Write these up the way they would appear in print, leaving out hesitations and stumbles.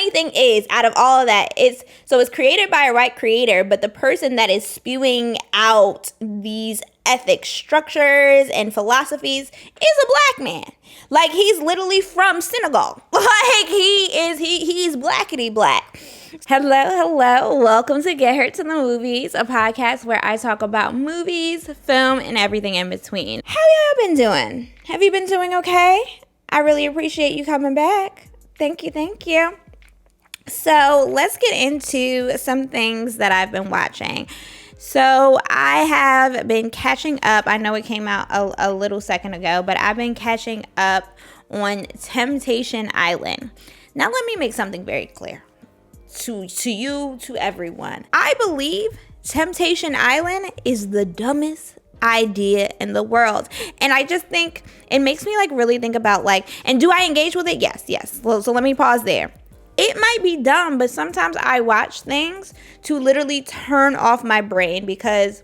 funny thing is, out of all of that, it's created by a white creator, but the person that is spewing out these ethic structures and philosophies is a black man. Like, he's literally from Senegal. Like, he's blackity black. Hello. Welcome to Get Her to the Movies, a podcast where I talk about movies, film, and everything in between. How y'all been doing? Have you been doing okay? I really appreciate you coming back. Thank you. So let's get into some things that I've been watching. So I have been catching up. I know it came out a little second ago, but I've been catching up on Temptation Island. Now let me make something very clear to you, to everyone. I believe Temptation Island is the dumbest idea in the world, and I just think it makes me really think about and do I engage with it? Yes. So let me pause there. It might be dumb, but sometimes I watch things to literally turn off my brain because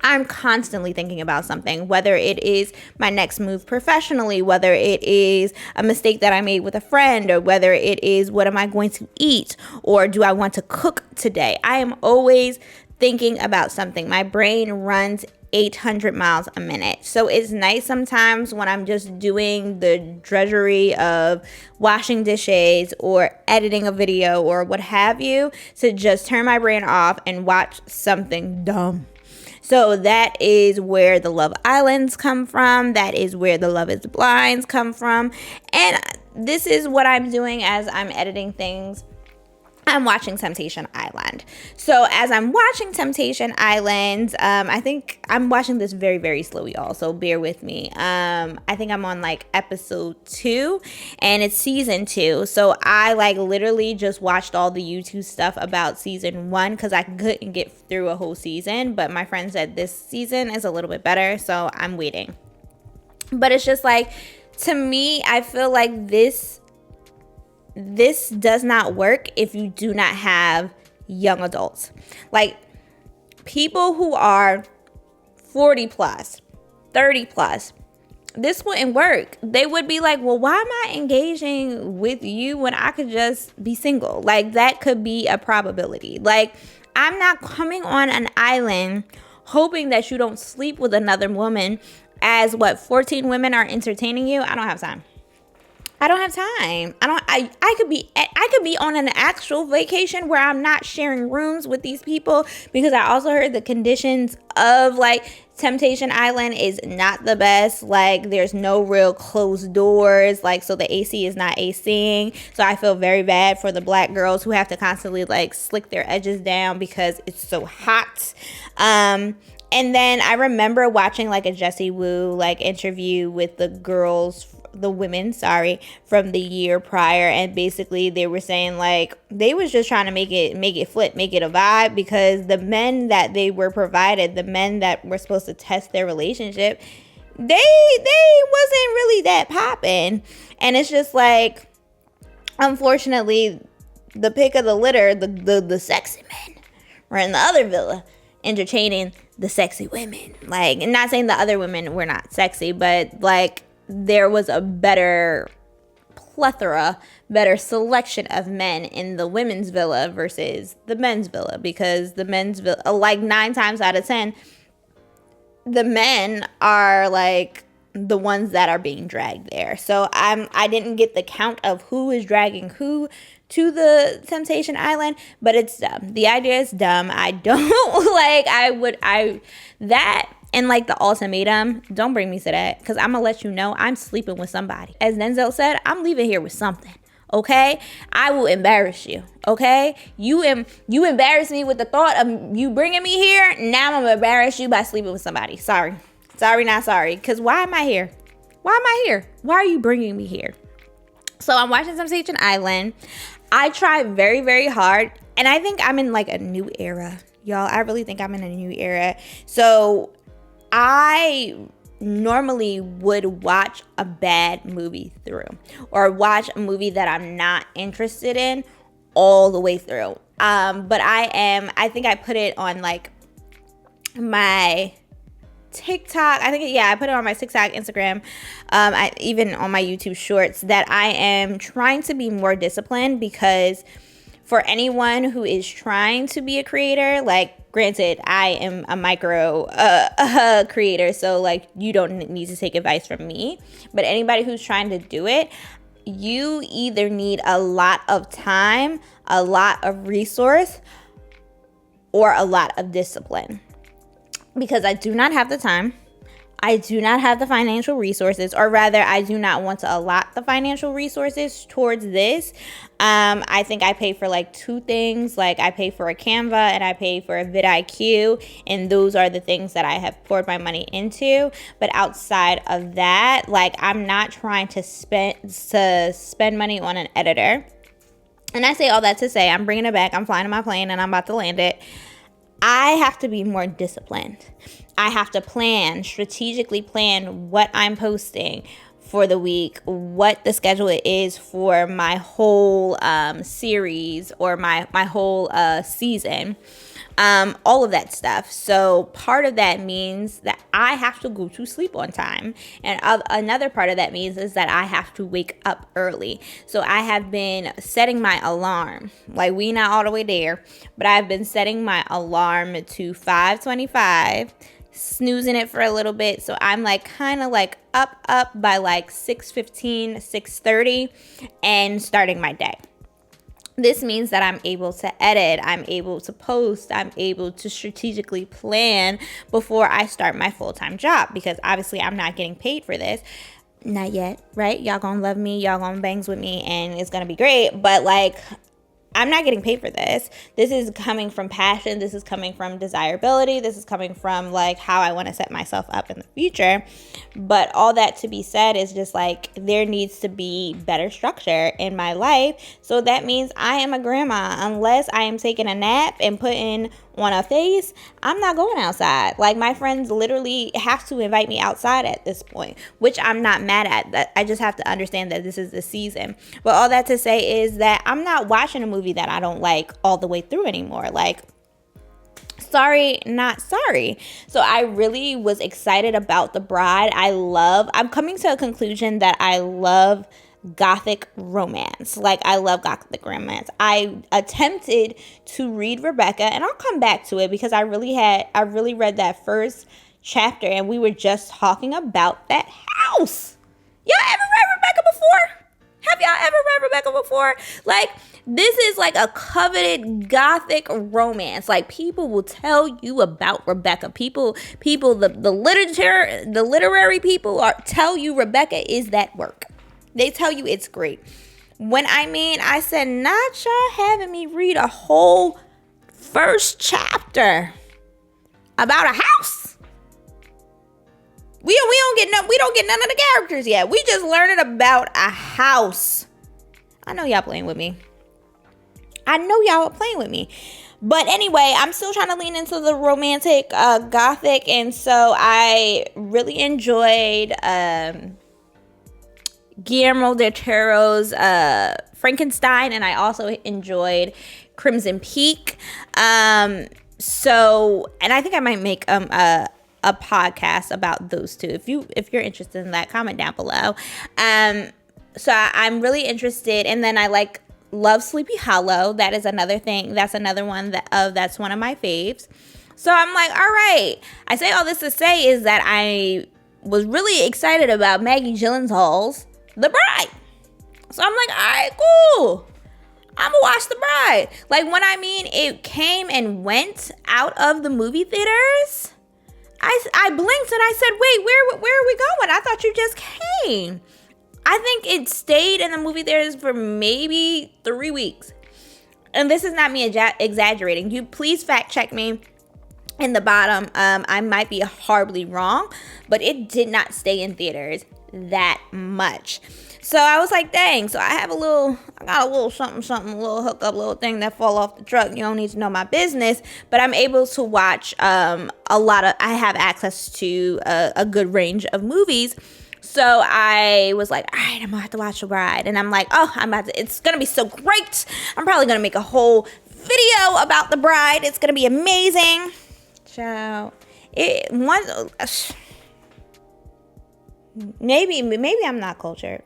I'm constantly thinking about something, whether it is my next move professionally, whether it is a mistake that I made with a friend, or whether it is what am I going to eat, or do I want to cook today? I am always thinking about something. My brain runs 800 miles a minute. So it's nice sometimes when I'm just doing the drudgery of washing dishes or editing a video or what have you, to just turn my brain off and watch something dumb. So that is where the Love Islands come from. That is where the Love is Blinds come from. And this is what I'm doing as I'm editing things. I'm watching Temptation Island. So as I'm watching Temptation Island, I think I'm watching this very, very slow, y'all. So bear with me. I think I'm on episode 2 and it's season 2. So I literally just watched all the YouTube stuff about season 1 because I couldn't get through a whole season. But my friend said this season is a little bit better. So I'm waiting. But it's just to me, I feel like this does not work if you do not have young adults. People who are 40 plus, 30 plus, this wouldn't work. They would be well, why am I engaging with you when I could just be single? That could be a probability. I'm not coming on an island hoping that you don't sleep with another woman as 14 women are entertaining you. I don't have time. I could be on an actual vacation where I'm not sharing rooms with these people, because I also heard the conditions of Temptation Island is not the best. There's no real closed doors, so the AC is not ACing. So I feel very bad for the black girls who have to constantly slick their edges down because it's so hot. And then I remember watching a Jessie Woo interview with the women from the year prior, and basically they were saying they was just trying to make it flip, make it a vibe, because the men that they were provided, the men that were supposed to test their relationship, they wasn't really that popping. And it's just unfortunately, the pick of the litter, the sexy men were in the other villa entertaining the sexy women. And not saying the other women were not sexy, but there was a better selection of men in the women's villa versus the men's villa, because the men's villa, 9 times out of 10, the men are the ones that are being dragged there. So I didn't get the count of who is dragging who to the Temptation Island, but it's dumb. The idea is dumb. I don't that. And the ultimatum, don't bring me to that, because I'm going to let you know I'm sleeping with somebody. As Denzel said, I'm leaving here with something, okay? I will embarrass you, okay? You embarrass me with the thought of you bringing me here. Now I'm going to embarrass you by sleeping with somebody. Sorry, not sorry. Because why am I here? Why are you bringing me here? So I'm watching Temptation Island. I try very, very hard. And I think I'm in a new era. Y'all, I really think I'm in a new era. So I normally would watch a bad movie through, or watch a movie that I'm not interested in all the way through. But I think I put it on my TikTok. I think, yeah, I put it on my TikTok, Instagram, even on my YouTube shorts, that I am trying to be more disciplined, because for anyone who is trying to be a creator, like, granted, I am a micro creator, so like, you don't need to take advice from me, but anybody who's trying to do it, you either need a lot of time, a lot of resource, or a lot of discipline. Because I do not have the time, I do not have the financial resources, or rather, I do not want to allot the financial resources towards this. I think I pay for like 2 things. Like, I pay for a Canva and I pay for a vidIQ, and those are the things that I have poured my money into. But outside of that, like, I'm not trying to spend money on an editor. And I say all that to say, I'm bringing it back. I'm flying in my plane and I'm about to land it. I have to be more disciplined. I have to strategically plan what I'm posting for the week, what the schedule is for my whole series or my whole season. All of that stuff. So part of that means that I have to go to sleep on time. And another part of that means is that I have to wake up early. So I have been setting my alarm. Like, we not all the way there, but I've been setting my alarm to 5:25, snoozing it for a little bit. So I'm like kind of like up by like 6:15, 6:30 and starting my day. This means that I'm able to edit, I'm able to post, I'm able to strategically plan before I start my full-time job, because obviously I'm not getting paid for this. Not yet, right? Y'all gonna love me, y'all gonna bangs with me, and it's gonna be great. But like, I'm not getting paid for this. This is coming from passion. This is coming from desirability. This is coming from like how I want to set myself up in the future. But all that to be said is just like, there needs to be better structure in my life. So that means I am a grandma. Unless I am taking a nap and putting on a face, I'm not going outside. Like, my friends literally have to invite me outside at this point, which I'm not mad at. That I just have to understand that this is the season. But all that to say is that I'm not watching a movie that I don't like all the way through anymore. Like, sorry, not sorry. So I really was excited about The Bride. I'm coming to a conclusion that I love gothic romance. Like, I love gothic romance. I attempted to read Rebecca, and I'll come back to it because I really read that first chapter, and we were just talking about that house. Y'all ever read Rebecca before? Have y'all ever read Rebecca before? Like, this is like a coveted gothic romance. Like, people will tell you about Rebecca. The literary people tell you Rebecca is that work. They tell you it's great. I said, not y'all having me read a whole first chapter about a house. We don't get none of the characters yet. We just learning about a house. I know y'all playing with me. But anyway, I'm still trying to lean into the romantic gothic, and so I really enjoyed Guillermo del Toro's Frankenstein, and I also enjoyed Crimson Peak. And I think I might make a podcast about those two. If you're interested in that, comment down below. So I'm really interested, and then I love Sleepy Hollow. That is another thing. That's another one that's one of my faves. So I'm like, all right. I say all this to say is that I was really excited about Maggie Gyllenhaal's The Bride. So I'm like, all right, cool. I'm gonna watch The Bride. Like, when it came and went out of the movie theaters, I blinked and I said, wait, where are we going? I thought you just came. I think it stayed in the movie theaters for maybe 3 weeks. And this is not me exaggerating. You please fact check me in the bottom. I might be horribly wrong, but it did not stay in theaters that much. So I was like, dang. So I got a little something, a little hookup, little thing that fall off the truck. You don't need to know my business, but I'm able to watch I have access to a good range of movies. So I was like, all right, I'm gonna have to watch The Bride. And I'm like, it's gonna be so great. I'm probably gonna make a whole video about The Bride. It's gonna be amazing. Ciao. it once. Maybe I'm not cultured.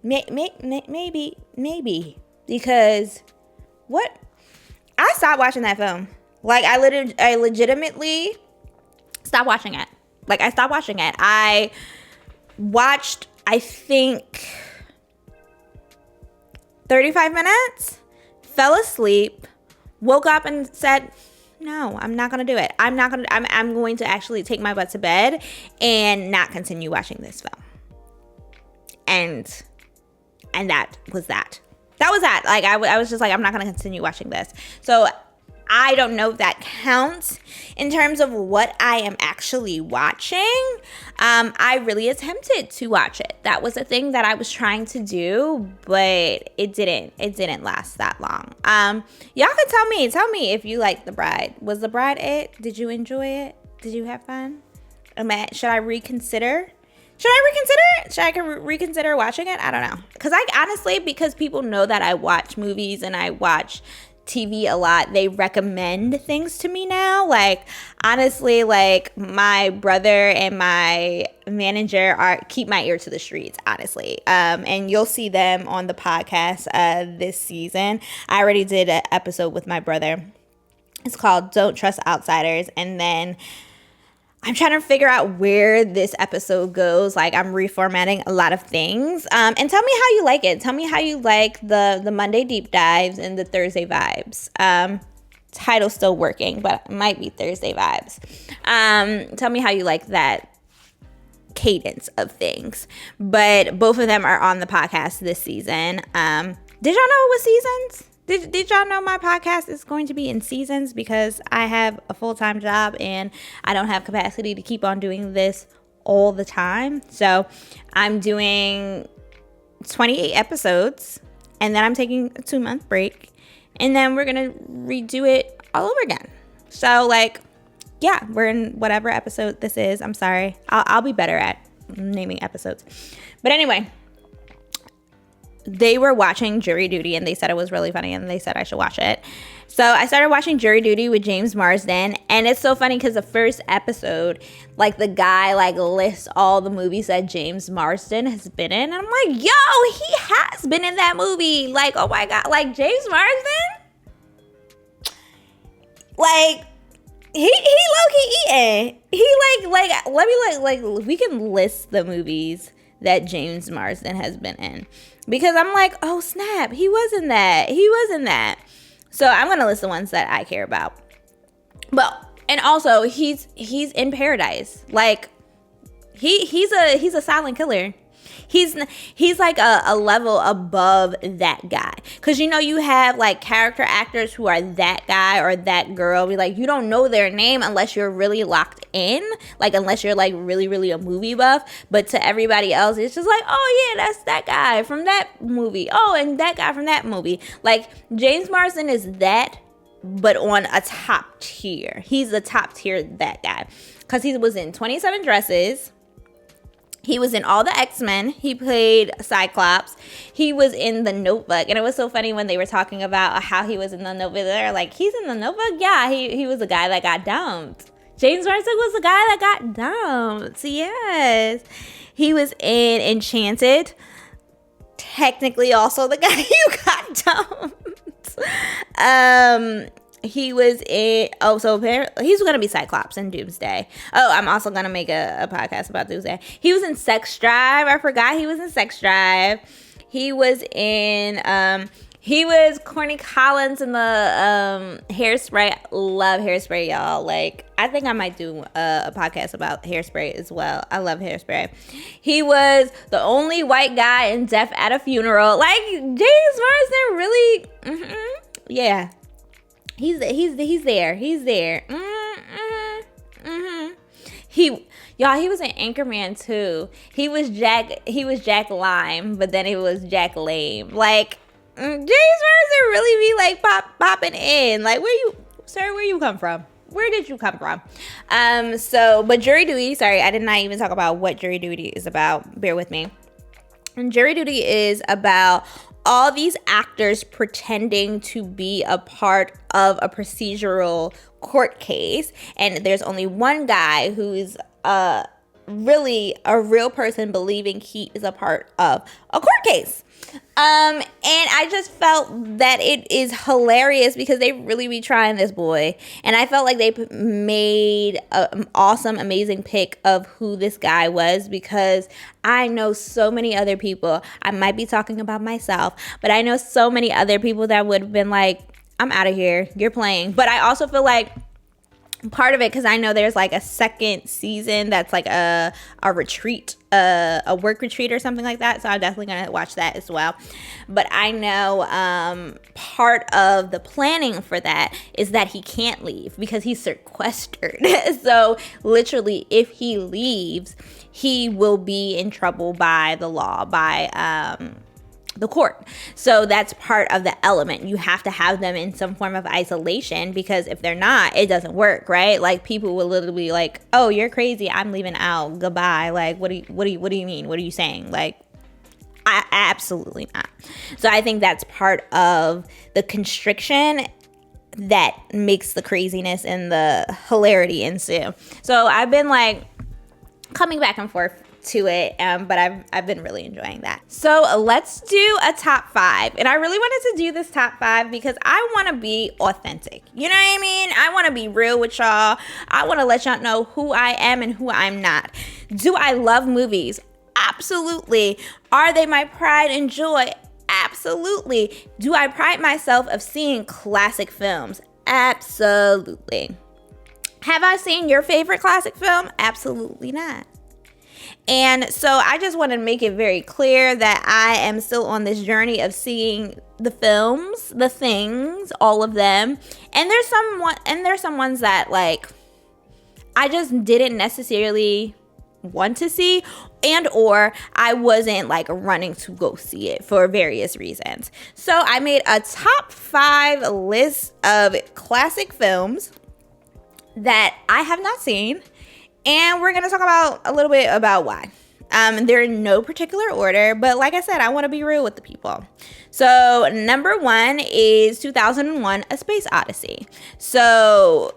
Maybe because what? I stopped watching that film. Like I legitimately stopped watching it. Like I stopped watching it. I watched, I think, 35 minutes, fell asleep, woke up and said, no, I'm not going to do it. I'm going to actually take my butt to bed and not continue watching this film. And that was that. That was that. Like, I was just like, I'm not going to continue watching this. So I don't know if that counts in terms of what I am actually watching. I really attempted to watch it. That was a thing that I was trying to do, but it didn't last that long. Y'all can tell me if you like The Bride. Was The Bride it? Did you enjoy it? Did you have fun? Should I reconsider? Should I reconsider watching it? I don't know. Because people know that I watch movies and I watch TV a lot, they recommend things to me now. Like, honestly, like my brother and my manager keep my ear to the streets, honestly. And you'll see them on the podcast this season. I already did an episode with my brother. It's called Don't Trust Outsiders. And then I'm trying to figure out where this episode goes. Like, I'm reformatting a lot of things. And tell me how you like it. Tell me how you like the Monday deep dives and the Thursday vibes. Title's still working, but it might be Thursday vibes. Tell me how you like that cadence of things. But both of them are on the podcast this season. Did y'all know it was seasons? Did y'all know my podcast is going to be in seasons because I have a full-time job and I don't have capacity to keep on doing this all the time. So I'm doing 28 episodes and then I'm taking a 2-month break and then we're going to redo it all over again. So like, yeah, we're in whatever episode this is. I'm sorry. I'll be better at naming episodes. But anyway, they were watching Jury Duty and they said it was really funny and they said I should watch it. So I started watching Jury Duty with James Marsden, and it's so funny because the first episode, like the guy like lists all the movies that James Marsden has been in, and I'm like, yo, he has been in that movie. Like, oh my God, like James Marsden, like he low-key eating. He like let me like we can list the movies that James Marsden has been in. Because I'm like, oh snap, he was in that. So I'm gonna list the ones that I care about. But and also he's in Paradise. Like he's a silent killer. He's like a level above that guy. Cause you know you have like character actors who are that guy or that girl. Be like, you don't know their name unless you're really locked in. Like unless you're like really, really a movie buff. But to everybody else, it's just like, oh yeah, that's that guy from that movie. Oh, and that guy from that movie. Like James Marsden is that, but on a top tier. He's the top tier that guy. Cause he was in 27 Dresses. He was in all the X-Men. He played Cyclops. He was in The Notebook. And it was so funny when they were talking about how he was in The Notebook. They're like, he's in The Notebook? Yeah, he was the guy that got dumped. James Marsden was the guy that got dumped. Yes. He was in Enchanted. Technically also the guy who got dumped. He was in, so apparently he's going to be Cyclops in Doomsday. Oh, I'm also going to make a podcast about Doomsday. He was in Sex Drive. I forgot he was in Sex Drive. He was Corny Collins in the Hairspray. Love Hairspray, y'all. Like, I think I might do a podcast about Hairspray as well. I love Hairspray. He was the only white guy in Death at a Funeral. Like, James Marsden really, yeah. He's there. He was an Anchorman too. He was Jack Lime, but then it was Jack Lame. Like James Marsden really be like popping in. Like where you come from? Where did you come from? But Jury Duty, sorry, I did not even talk about what Jury Duty is about. Bear with me. And Jury Duty is about all these actors pretending to be a part of a procedural court case, and there's only one guy who is really a real person believing he is a part of a court case. And I just felt that it is hilarious because they really be trying this boy. And I felt like they made an awesome, amazing pick of who this guy was, because I know so many other people. I might be talking about myself, but I know so many other people that would have been like, I'm out of here. You're playing. But I also feel like part of it, because I know there's like a second season that's like a retreat, a work retreat or something like that, so I'm definitely gonna watch that as well. But I know part of the planning for that is that he can't leave because he's sequestered. So literally, if he leaves, he will be in trouble by the law, by the court. So that's part of the element. You have to have them in some form of isolation, because if they're not, it doesn't work, right? Like, people will literally be like, oh, you're crazy, I'm leaving out, goodbye. Like, what do you mean? What are you saying? Like, absolutely not. So I think that's part of the constriction that makes the craziness and the hilarity ensue. So I've been like coming back and forth to it, but I've been really enjoying that. So let's do a top 5, and I really wanted to do this top 5 because I want to be authentic. You know what I mean? I want to be real with y'all. I want to let y'all know who I am and who I'm not. Do I love movies? Absolutely. Are they my pride and joy? Absolutely. Do I pride myself of seeing classic films? Absolutely. Have I seen your favorite classic film? Absolutely not. And so I just want to make it very clear that I am still on this journey of seeing the films, the things, all of them. And there's some ones that, like, I just didn't necessarily want to see, and or I wasn't like running to go see it for various reasons. So I made a top 5 list of classic films that I have not seen. And we're going to talk about a little bit about why. They're in no particular order, but like I said, I want to be real with the people. So number 1 is 2001: A Space Odyssey. So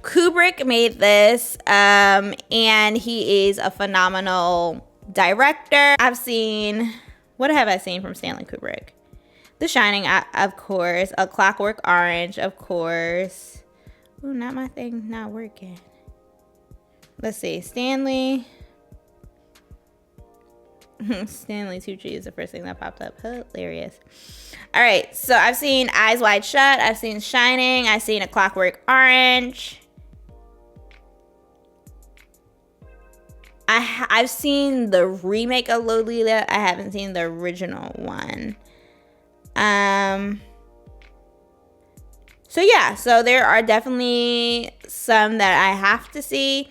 Kubrick made this, and he is a phenomenal director. What have I seen from Stanley Kubrick? The Shining, of course. A Clockwork Orange, of course. Ooh, not my thing, not working. Let's see, Stanley Tucci is the first thing that popped up. Hilarious. All right, so I've seen Eyes Wide Shut. I've seen Shining. I've seen A Clockwork Orange. I've seen the remake of Lolita. I haven't seen the original one. So yeah, so there are definitely some that I have to see.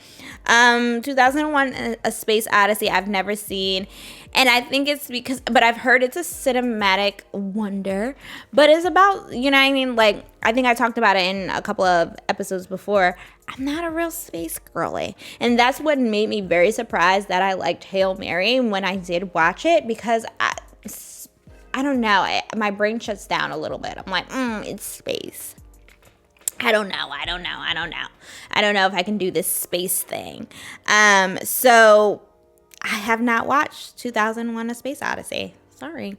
2001: A Space Odyssey, I've never seen. And I think it's but I've heard it's a cinematic wonder. But it's about, you know what I mean? Like, I think I talked about it in a couple of episodes before. I'm not a real space girly. And that's what made me very surprised that I liked Hail Mary when I did watch it, because I don't know. My brain shuts down a little bit. I'm like, it's space. I don't know if I can do this space thing. So I have not watched 2001: A Space Odyssey. Sorry.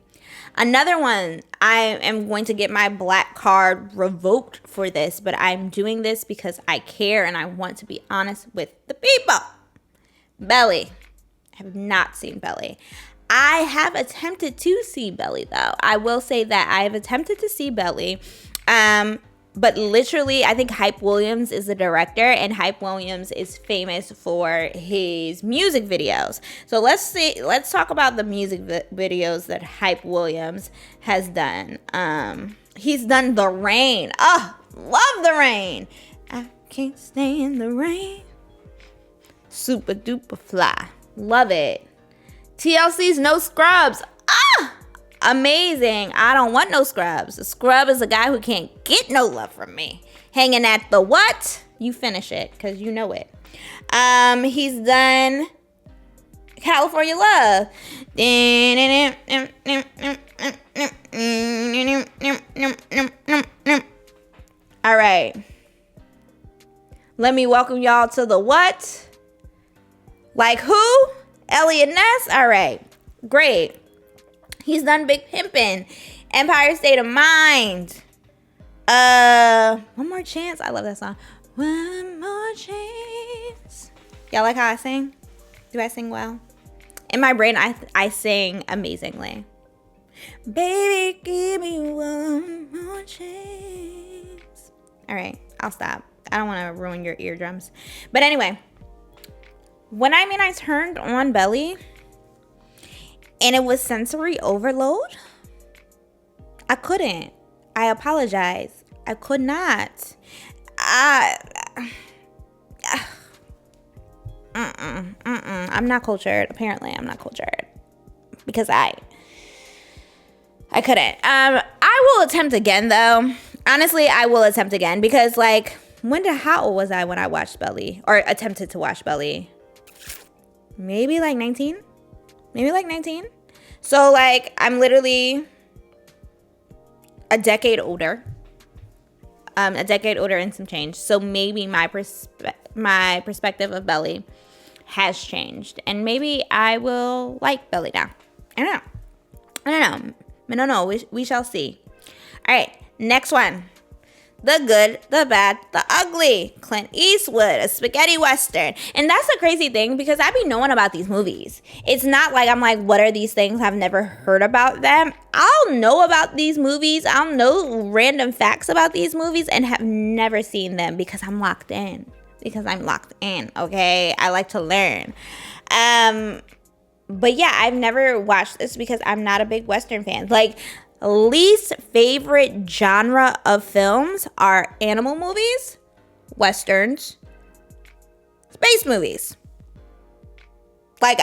Another one, I am going to get my black card revoked for this, but I'm doing this because I care and I want to be honest with the people. Belly. I have not seen Belly. I have attempted to see Belly, though. I will say that I have attempted to see Belly. But literally, I think Hype Williams is the director, and Hype Williams is famous for his music videos. So let's talk about the music videos that Hype Williams has done. He's done The Rain. Oh, love The Rain. I can't stand the rain. Super duper fly. Love it. TLC's No Scrubs. Amazing. I don't want no scrubs. A scrub is a guy who can't get no love from me. Hanging at the what? You finish it, because you know it. He's done California Love. All right. Let me welcome y'all to the what? Like who? Elliot Ness? All right. Great. He's done Big Pimpin', Empire State of Mind. One More Chance. I love that song. One More Chance. Y'all like how I sing? Do I sing well? In my brain, I sing amazingly. Baby, give me one more chance. All right, I'll stop. I don't want to ruin your eardrums. But anyway, when I turned on Belly and it was sensory overload, I couldn't. I apologize. I could not. I'm not cultured. Apparently, I'm not cultured because I couldn't. I will attempt again though. Honestly, I will attempt again because like how old was I when I watched Belly or attempted to watch Belly? Maybe like 19. So like I'm literally a decade older and some change. So maybe my perspective of Belly has changed, and maybe I will like Belly now. I don't know. We shall see. All right, next one. The Good, the Bad, the Ugly. Clint Eastwood, a spaghetti western. And that's the crazy thing because I be knowing about these movies. It's not like I'm like, what are these things? I've never heard about them. I'll know about these movies. I'll know random facts about these movies and have never seen them because I'm locked in. Okay? I like to learn. But yeah, I've never watched this because I'm not a big Western fan. Like, least favorite genre of films are animal movies, Westerns, space movies. Like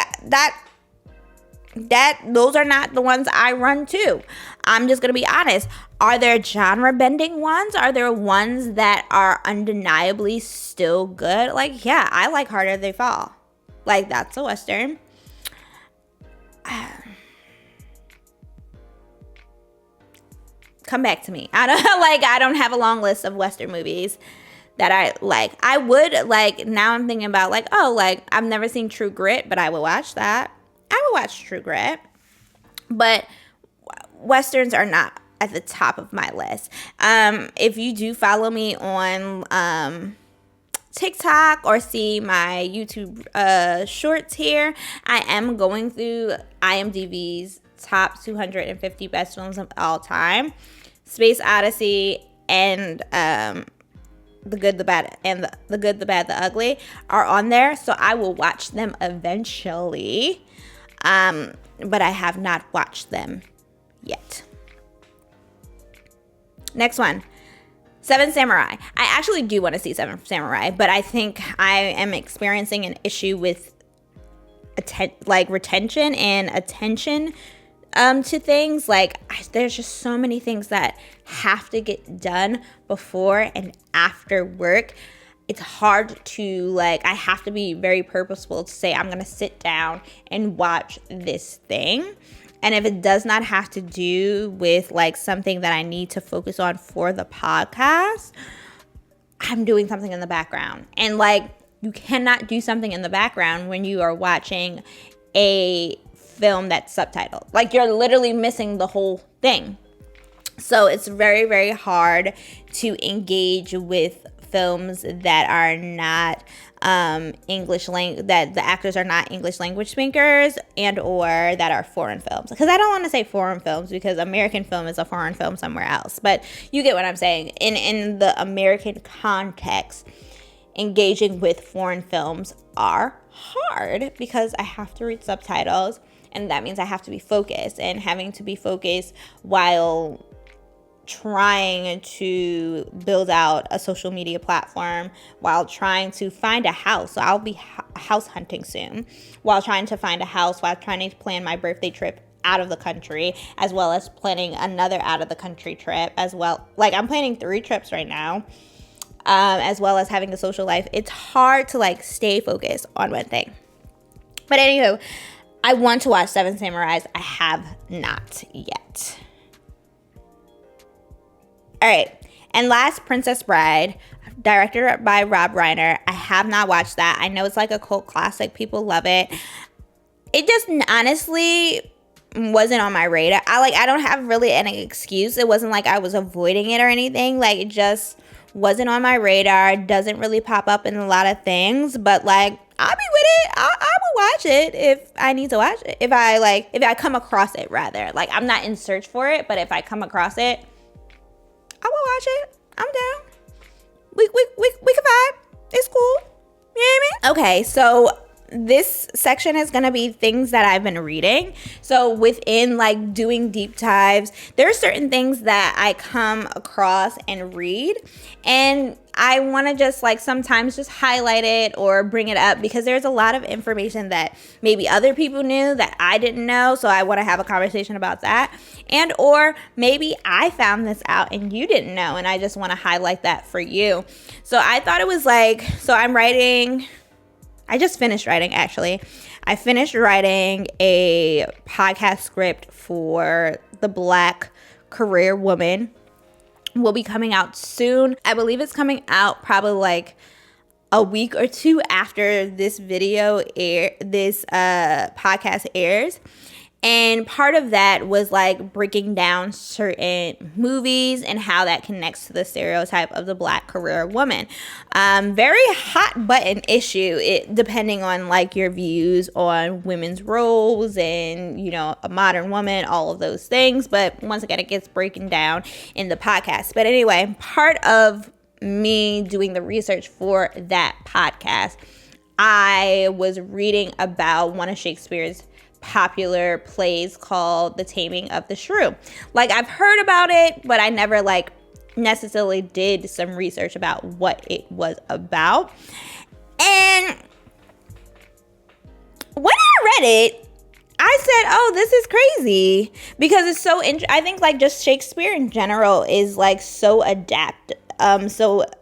those are not the ones I run to. I'm just going to be honest. Are there genre bending ones? Are there ones that are undeniably still good? Like, yeah, I like Harder They Fall. Like, that's a Western. Come back to me. I don't have a long list of Western movies that I like. I would like, now I'm thinking about like, I've never seen True Grit, but I would watch that. I would watch True Grit. But Westerns are not at the top of my list. If you do follow me on TikTok or see my YouTube shorts here, I am going through IMDb's top 250 best films of all time. Space Odyssey and The Good, the Bad, and the Good, the Bad, the Ugly are on there. So I will watch them eventually. But I have not watched them yet. Next one. Seven Samurai. I actually do want to see Seven Samurai, but I think I am experiencing an issue with retention and attention to things. Like, there's just so many things that have to get done before and after work. It's hard to, like, I have to be very purposeful to say I'm going to sit down and watch this thing. And if it does not have to do with, like, something that I need to focus on for the podcast, I'm doing something in the background. And, like, you cannot do something in the background when you are watching a film that's subtitled. Like, you're literally missing the whole thing. So it's very, very hard to engage with films that are not English language, that the actors are not English language speakers, and or that are foreign films. Because I don't want to say foreign films because American film is a foreign film somewhere else. But you get what I'm saying. In the American context, engaging with foreign films are hard because I have to read subtitles, and that means I have to be focused, and having to be focused while trying to build out a social media platform, while trying to find a house. So I'll be house hunting soon, while trying to find a house, while trying to plan my birthday trip out of the country, as well as planning another out of the country trip as well. Like, I'm planning 3 trips right now, as well as having a social life. It's hard to, like, stay focused on one thing. But anywho, I want to watch Seven Samurais. I have not yet. All right. And last, Princess Bride, directed by Rob Reiner. I have not watched that. I know it's like a cult classic. People love it. It just honestly wasn't on my radar. I don't have really any excuse. It wasn't like I was avoiding it or anything. Like, it just wasn't on my radar. Doesn't really pop up in a lot of things. But like, I'll be with it. I will watch it if I need to watch it. If I come across it, rather. Like, I'm not in search for it, but if I come across it, I will watch it. I'm down. We can vibe. It's cool. You know what I mean? Okay, so this section is going to be things that I've been reading. So within like doing deep dives, there are certain things that I come across and read, and I want to just like sometimes just highlight it or bring it up because there's a lot of information that maybe other people knew that I didn't know. So I want to have a conversation about that. And or maybe I found this out and you didn't know, and I just want to highlight that for you. So I thought it was like, so I just finished writing, actually. I finished writing a podcast script for The Black Career Woman. Will be coming out soon. I believe it's coming out probably like a week or two after this podcast airs. And part of that was like breaking down certain movies and how that connects to the stereotype of the Black career woman. Very hot button issue, depending on like your views on women's roles and, you know, a modern woman, all of those things. But once again, it gets broken down in the podcast. But anyway, part of me doing the research for that podcast, I was reading about one of Shakespeare's popular plays called The Taming of the Shrew. Like, I've heard about it, but I never like necessarily did some research about what it was about. And when I read it, I said, oh, this is crazy, because it's so I think like just Shakespeare in general is like so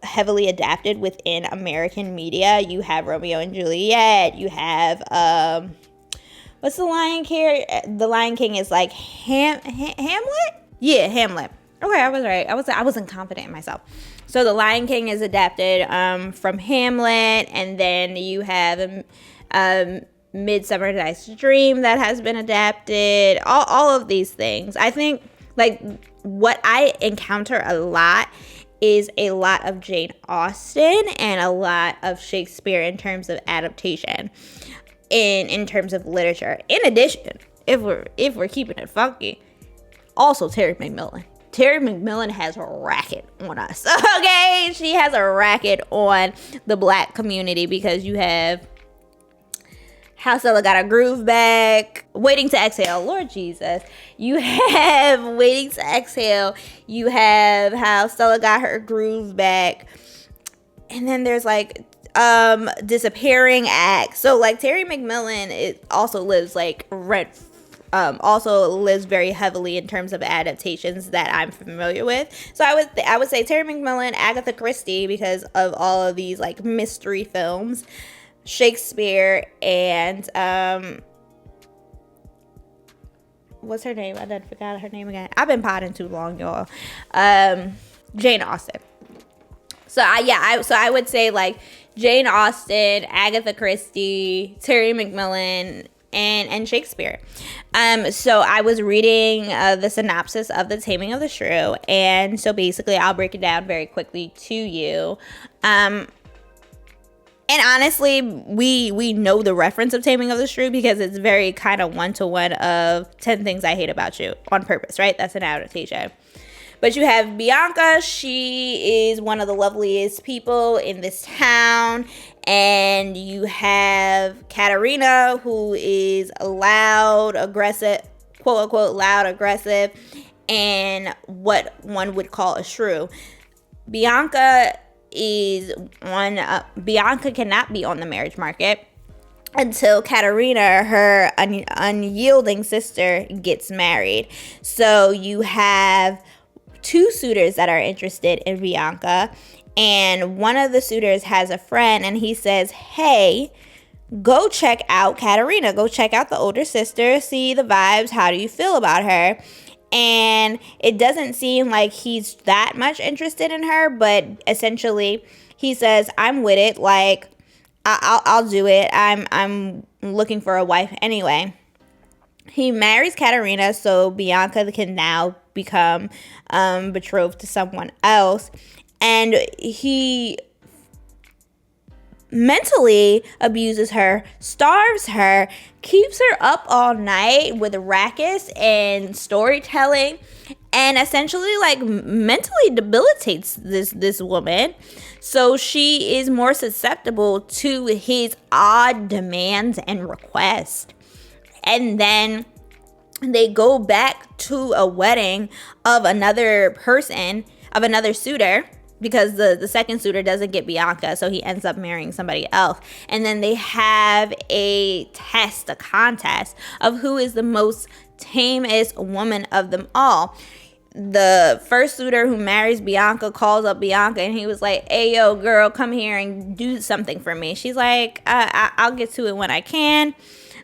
heavily adapted within American media. You have Romeo and Juliet, you have what's the Lion King? The Lion King is like Hamlet? Yeah, Hamlet. Okay, I was right. I wasn't confident in myself. So the Lion King is adapted from Hamlet, and then you have Midsummer Night's Dream that has been adapted. All of these things. I think like what I encounter a lot is a lot of Jane Austen and a lot of Shakespeare in terms of adaptation. In terms of literature. In addition, if we're keeping it funky, also Terry McMillan. Terry McMillan has a racket on us. Okay, she has a racket on the Black community, because you have How Stella Got Her Groove Back, Waiting to Exhale, Lord Jesus. You have Waiting to Exhale. You have How Stella Got Her Groove Back, and then there's like Disappearing Act. So like Terry McMillan also lives very heavily in terms of adaptations that I'm familiar with. So I would say Terry McMillan, Agatha Christie, because of all of these like mystery films, Shakespeare, and what's her name? I done forgot her name again. I've been potting too long, y'all. Jane Austen. So I would say like Jane Austen, Agatha Christie, Terry McMillan, and Shakespeare. So I was reading the synopsis of The Taming of the Shrew, and so basically I'll break it down very quickly to you. And honestly, we know the reference of Taming of the Shrew because it's very kind of one-to-one of 10 Things I Hate About You on purpose, right? That's an adaptation. But you have Bianca. She is one of the loveliest people in this town. And you have Katerina, who is loud, aggressive, quote unquote, loud, aggressive, and what one would call a shrew. Bianca cannot be on the marriage market until Katerina, her unyielding sister, gets married. So you have two suitors that are interested in Bianca, and one of the suitors has a friend, and he says, hey, go check out Katerina. Go check out the older sister. See the vibes. How do you feel about her? And it doesn't seem like he's that much interested in her, but essentially he says, I'm with it. Like, I'll do it. I'm looking for a wife anyway. He marries Katerina so Bianca can now become betrothed to someone else. And he mentally abuses her, starves her, keeps her up all night with rackets and storytelling, and essentially like mentally debilitates this woman, so she is more susceptible to his odd demands and requests. And then they go back to a wedding of another person, of another suitor, because the second suitor doesn't get Bianca, so he ends up marrying somebody else. And then they have a contest of who is the most tamest woman of them all. The first suitor who marries Bianca calls up Bianca, and he was like, hey, yo, girl, come here and do something for me. She's like, I'll get to it when I can.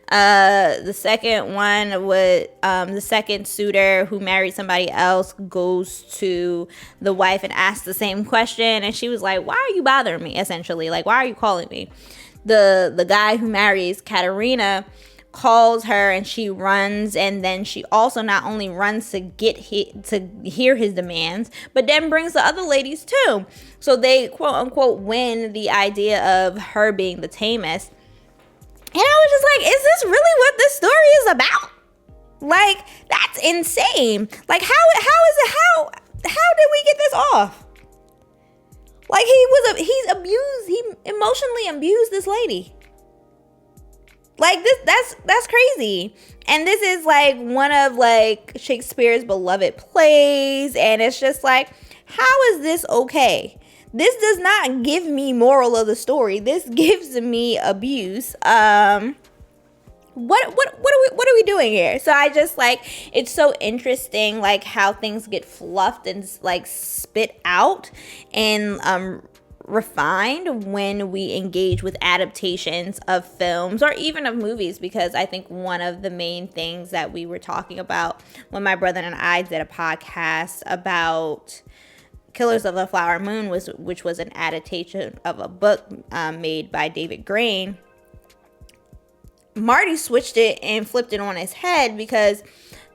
The second one was the second suitor who married somebody else goes to the wife and asks the same question, and she was like, why are you bothering me? Essentially, like, why are you calling me? The guy who marries Katerina calls her, and she runs, and then she also not only runs to hear his demands, but then brings the other ladies too. So they quote unquote win the idea of her being the tamest. And I was just like, is this really what this story is about? Like, that's insane. Like, how did we get this off? Like, he emotionally abused this lady. Like, that's crazy. And this is like one of like Shakespeare's beloved plays, and it's just like, how is this okay? This does not give me moral of the story. This gives me abuse. What are we doing here? So I just like, it's so interesting like how things get fluffed and like spit out and refined when we engage with adaptations of films or even of movies, because I think one of the main things that we were talking about when my brother and I did a podcast about Killers of the Flower Moon, which was an adaptation of a book made by David Grain. Marty switched it and flipped it on his head, because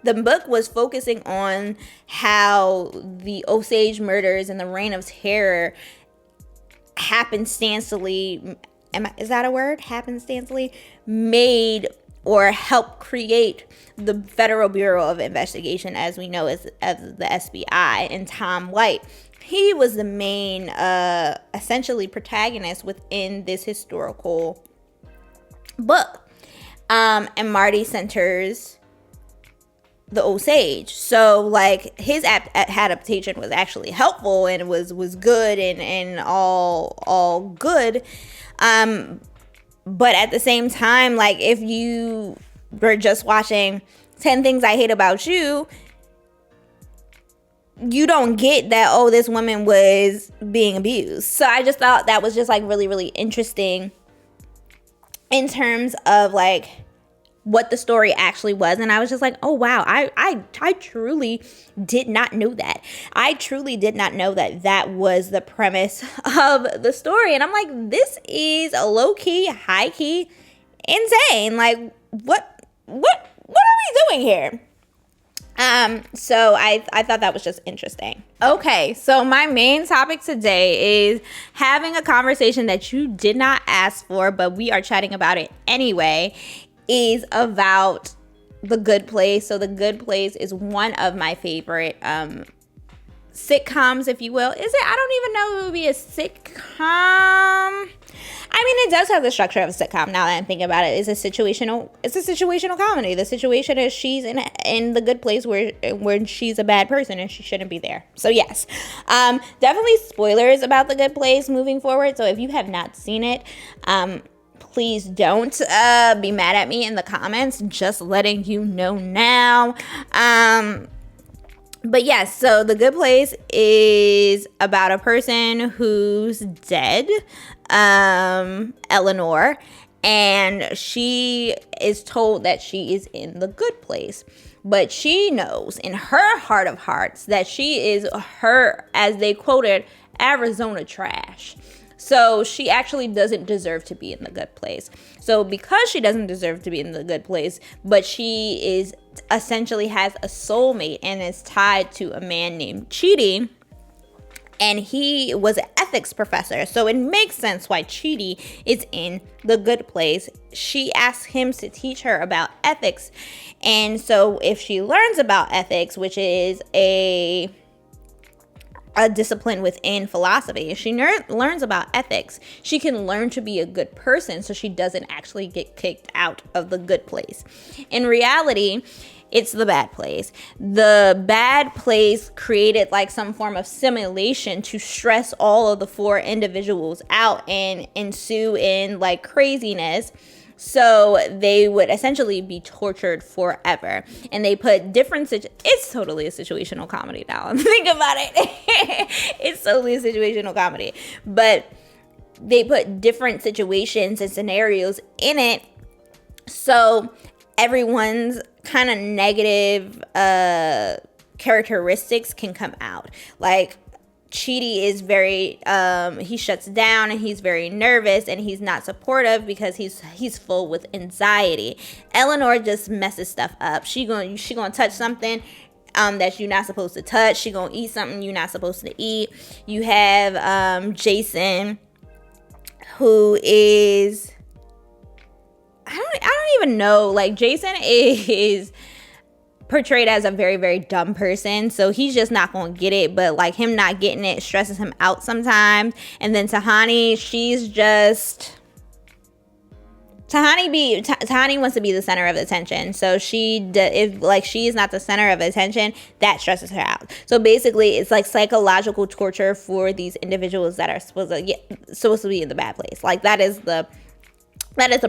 the book was focusing on how the Osage murders and the Reign of Terror happenstancely, is that a word? Happenstancely made or helped create the Federal Bureau of Investigation, as we know as the FBI, and Tom White. He was the main, essentially, protagonist within this historical book. And Marty centers the Osage. So, like, his adaptation was actually helpful and was good and all good. But at the same time, like, if you were just watching 10 Things I Hate About You, you don't get that, oh, this woman was being abused. So I just thought that was just like really, really interesting in terms of like what the story actually was. And I was just like, oh wow, I truly did not know that. I truly did not know that that was the premise of the story. And I'm like, this is a low-key, high-key insane. Like, what are we doing here? So I thought that was just interesting. Okay, so my main topic today is having a conversation that you did not ask for, but we are chatting about it anyway, is about The Good Place. So The Good Place is one of my favorite sitcoms, if you will. Is it? I don't even know if it would be a sitcom. I mean, it does have the structure of a sitcom. Now that I'm thinking about it, it's a situational comedy. The situation is she's in the good place where she's a bad person and she shouldn't be there. So yes, definitely spoilers about The Good Place moving forward. So if you have not seen it, please don't be mad at me in the comments. Just letting you know now. But yes, so The Good Place is about a person who's dead, Eleanor, And she is told that she is in the good place. But she knows in her heart of hearts that she is her, as they quoted, Arizona trash. So she actually doesn't deserve to be in the good place. So because she doesn't deserve to be in the good place, but she is essentially has a soulmate and is tied to a man named Chidi, and he was an ethics professor, so it makes sense why Chidi is in the good place. She asks him to teach her about ethics. And so if she learns about ethics, which is a discipline within philosophy, if she learns about ethics, she can learn to be a good person so she doesn't actually get kicked out of the good place. In reality, it's the bad place. The bad place created like some form of simulation to stress all of the 4 individuals out and ensue in like craziness. So they would essentially be tortured forever. And they put different it's totally a situational comedy now. Think about it. It's totally a situational comedy. But they put different situations and scenarios in it. So everyone's kind of negative characteristics can come out. Like Chidi is very he shuts down and he's very nervous and he's not supportive because he's full with anxiety. Eleanor just messes stuff up. She gonna touch something that you're not supposed to touch. She gonna eat something you're not supposed to eat. You have Jason, who is I don't even know. Like Jason is portrayed as a very, very dumb person, so he's just not gonna get it. But like him not getting it stresses him out sometimes. And then Tahani, Tahani wants to be the center of attention. So if she is not the center of attention, that stresses her out. So basically, it's like psychological torture for these individuals that are supposed to be in the bad place. Like that is the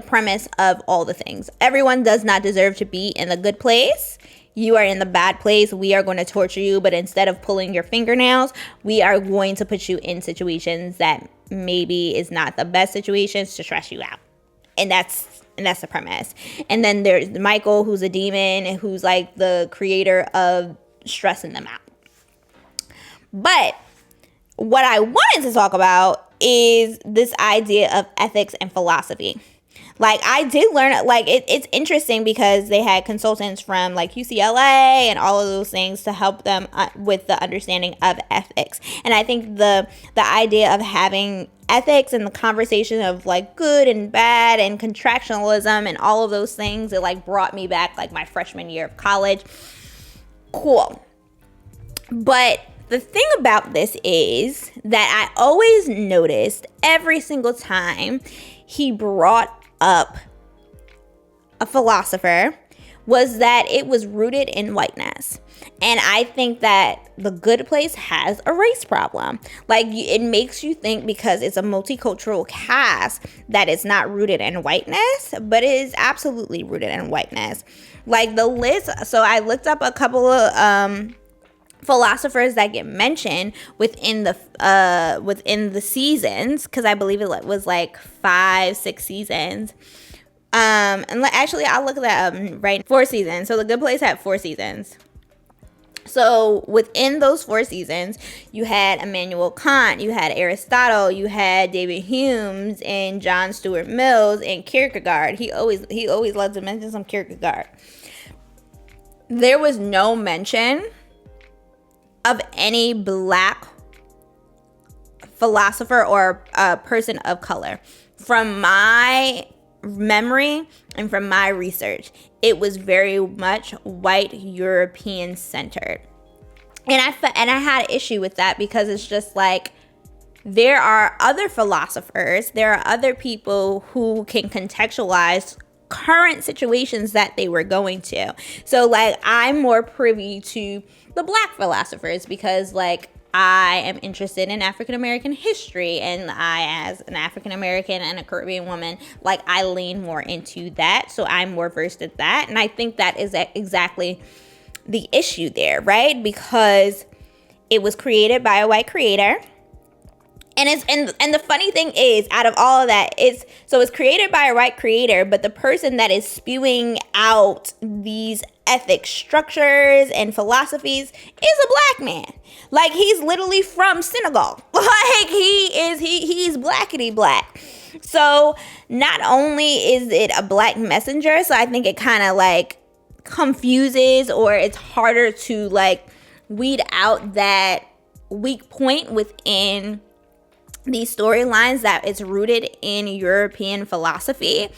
premise of all the things. Everyone does not deserve to be in the good place. You are in the bad place. We are going to torture you, but instead of pulling your fingernails, we are going to put you in situations that maybe is not the best situations to stress you out. And that's the premise. And then there's Michael, who's a demon and who's like the creator of stressing them out. But what I wanted to talk about is this idea of ethics and philosophy. Like I did learn, like it's interesting because they had consultants from like UCLA and all of those things to help them with the understanding of ethics. And I think the idea of having ethics and the conversation of like good and bad and contractualism and all of those things, it like brought me back like my freshman year of college. Cool. But the thing about this is that I always noticed every single time he brought up a philosopher was that it was rooted in whiteness. And I think that The Good Place has a race problem. Like it makes you think because it's a multicultural cast that it's not rooted in whiteness, but it is absolutely rooted in whiteness. Like the list, so I looked up a couple of philosophers that get mentioned within the seasons, because I believe it was like 5-6 seasons. And actually I'll look that up, right? 4 seasons. So The Good Place had 4 seasons. So within those 4 seasons, you had Immanuel Kant, you had Aristotle, you had David Hume and John Stuart Mills and Kierkegaard. He always loves to mention some Kierkegaard. There was no mention of any black philosopher or person of color. From my memory and from my research, it was very much white European centered. And I had an issue with that because it's just like there are other philosophers, there are other people who can contextualize current situations that they were going to. So like I'm more privy to the black philosophers because like I am interested in African American history, and I, as an African American and a Caribbean woman, like I lean more into that, so I'm more versed at that. And I think that is exactly the issue there, right? Because it was created by a white creator, And the funny thing is, out of all of that, it's created by a white creator, but the person that is spewing out these ethic structures and philosophies is a black man. Like, he's literally from Senegal. Like, he's blackity black. So not only is it a black messenger, so I think it kind of like confuses, or it's harder to like weed out that weak point within these storylines, that it's rooted in European philosophy.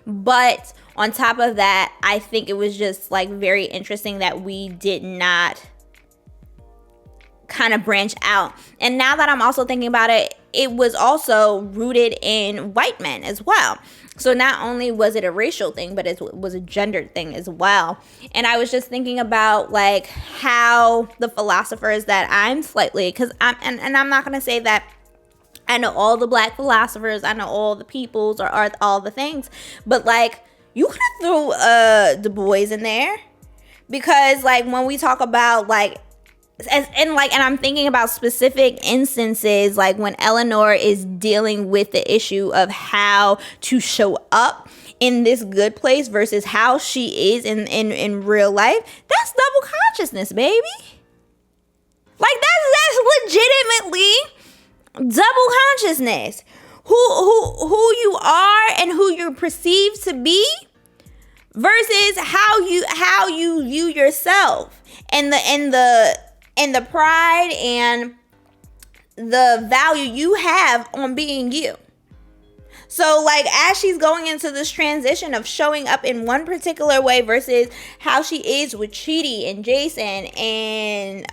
But on top of that, I think it was just like very interesting that we did not kind of branch out. And now that I'm also thinking about it, it was also rooted in white men as well. So not only was it a racial thing, but it was a gendered thing as well. And I was just thinking about like how the philosophers that I'm slightly, because I'm not going to say that I know all the black philosophers, I know all the peoples or all the things, but like you could have threw Du Bois in there, because like when we talk about like, and I'm thinking about specific instances, like when Eleanor is dealing with the issue of how to show up in this good place versus how she is in real life. That's double consciousness, baby. Like that's legitimately double consciousness. Who you are and who you're perceived to be versus how you view yourself, and the pride and the value you have on being you. So like as she's going into this transition of showing up in one particular way versus how she is with Chidi and Jason and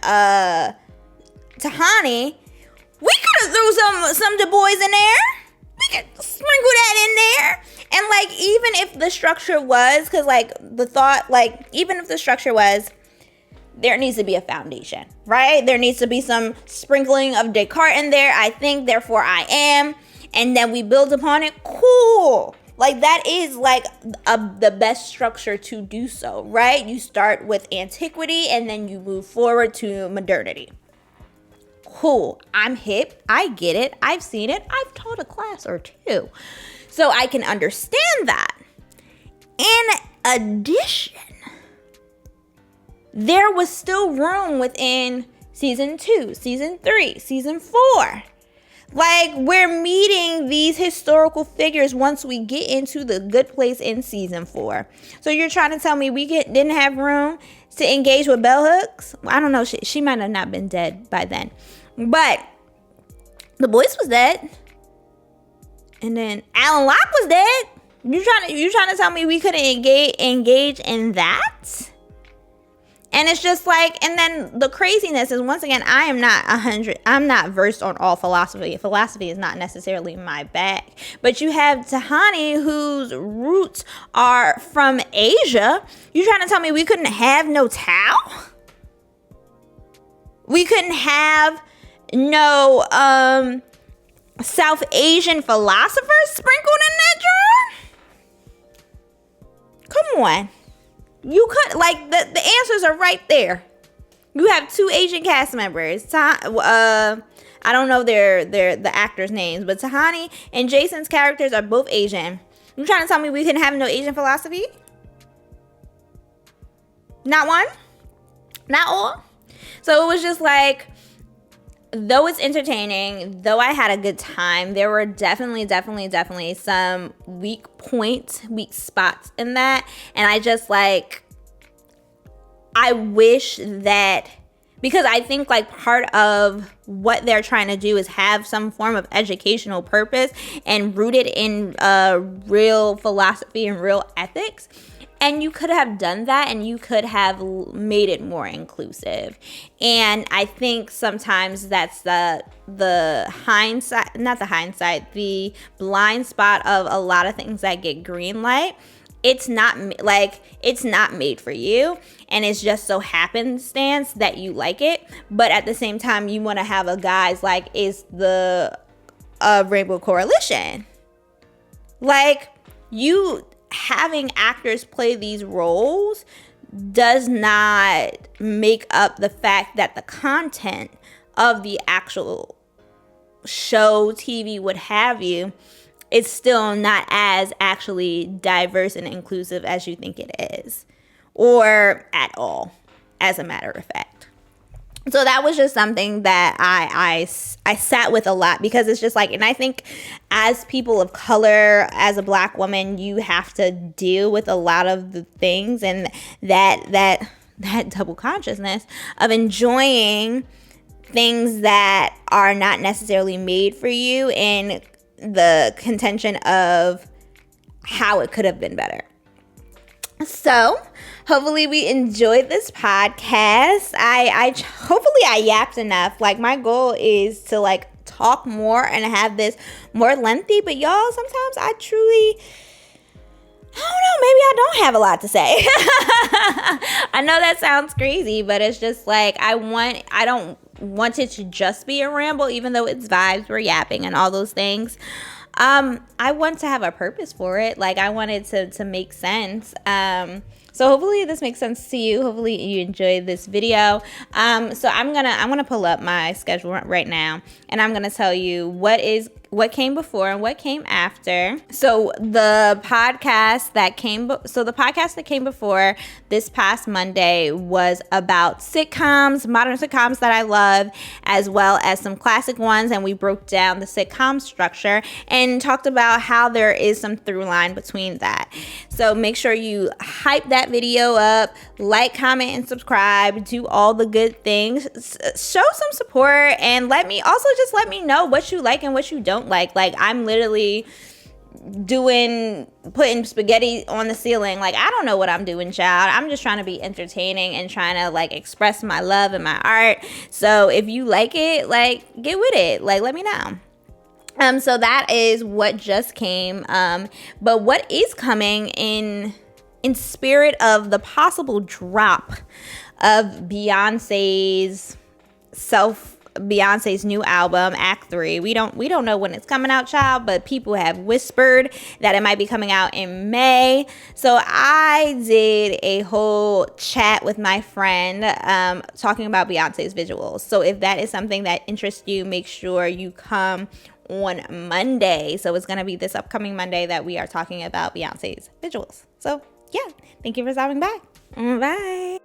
Tahani, we could have threw some Du Bois in there. We could sprinkle that in there. And like even if the structure was, because like the thought, like even if the structure was, there needs to be a foundation, right? There needs to be some sprinkling of Descartes in there. I think, therefore I am. And then we build upon it. Cool. Like that is like the best structure to do so, right? You start with antiquity and then you move forward to modernity. Cool. I'm hip. I get it. I've seen it. I've taught a class or two. So I can understand that. In addition, there was still room within season 2, season 3, season 4. Like, we're meeting these historical figures once we get into the good place in season 4. So you're trying to tell me we didn't have room to engage with bell hooks? I don't know. She might have not been dead by then. But Du Bois was dead. And then Alan Locke was dead. You trying to tell me we couldn't engage in that? And it's just like, and then the craziness is, once again, I'm not versed on all philosophy. Philosophy is not necessarily my bag. But you have Tahani, whose roots are from Asia. You trying to tell me we couldn't have no Tao? We couldn't have no South Asian philosophers sprinkled in that jar? Come on. You could, like, the answers are right there. You have 2 Asian cast members. I don't know the actors' names, but Tahani and Jason's characters are both Asian. You trying to tell me we couldn't have no Asian philosophy? Not one? Not all? So it was just like, though it's entertaining, though I had a good time, there were definitely some weak spots in that. And I just like, I wish that, because I think like part of what they're trying to do is have some form of educational purpose and rooted in real philosophy and real ethics. And you could have done that, and you could have made it more inclusive. And I think sometimes that's the hindsight, not the hindsight, the blind spot of a lot of things that get green light. It's not made for you, and it's just so happenstance that you like it. But at the same time, you want to have a guise like is the Rainbow Coalition. Like, you having actors play these roles does not make up the fact that the content of the actual show, TV, what have you, it's still not as actually diverse and inclusive as you think it is, or at all, as a matter of fact. So that was just something that I sat with a lot, because it's just like, and I think as people of color, as a Black woman, you have to deal with a lot of the things, and that double consciousness of enjoying things that are not necessarily made for you, and the contention of how it could have been better. So hopefully we enjoyed this podcast. I hopefully I yapped enough. Like, my goal is to like talk more and have this more lengthy, but y'all, sometimes I don't know, maybe I don't have a lot to say. I know that sounds crazy, but it's just like, I don't want it to just be a ramble, even though it's vibes, we're yapping and all those things. I want to have a purpose for it. Like, I want it to make sense. So hopefully this makes sense to you. Hopefully you enjoyed this video. So I'm gonna pull up my schedule right now, and I'm gonna tell you what came before and what came after. So the podcast that came before this past Monday was about sitcoms, modern sitcoms that I love, as well as some classic ones, and we broke down the sitcom structure and talked about how there is some through line between that. So make sure you hype that video up, like, comment, and subscribe, do all the good things, show some support, and let me know what you like and what you don't like. Like, I'm literally putting spaghetti on the ceiling. Like, I don't know what I'm doing, child. I'm just trying to be entertaining and trying to like express my love and my art. So if you like it, like, get with it. Like, let me know. So that is what just came. But what is coming in spirit of the possible drop of Beyonce's new album, Act 3. We don't know when it's coming out, child, but people have whispered that it might be coming out in May. So I did a whole chat with my friend talking about Beyonce's visuals. So if that is something that interests you, make sure you come on Monday. So it's going to be this upcoming Monday that we are talking about Beyonce's visuals. So yeah, thank you for stopping by. Bye.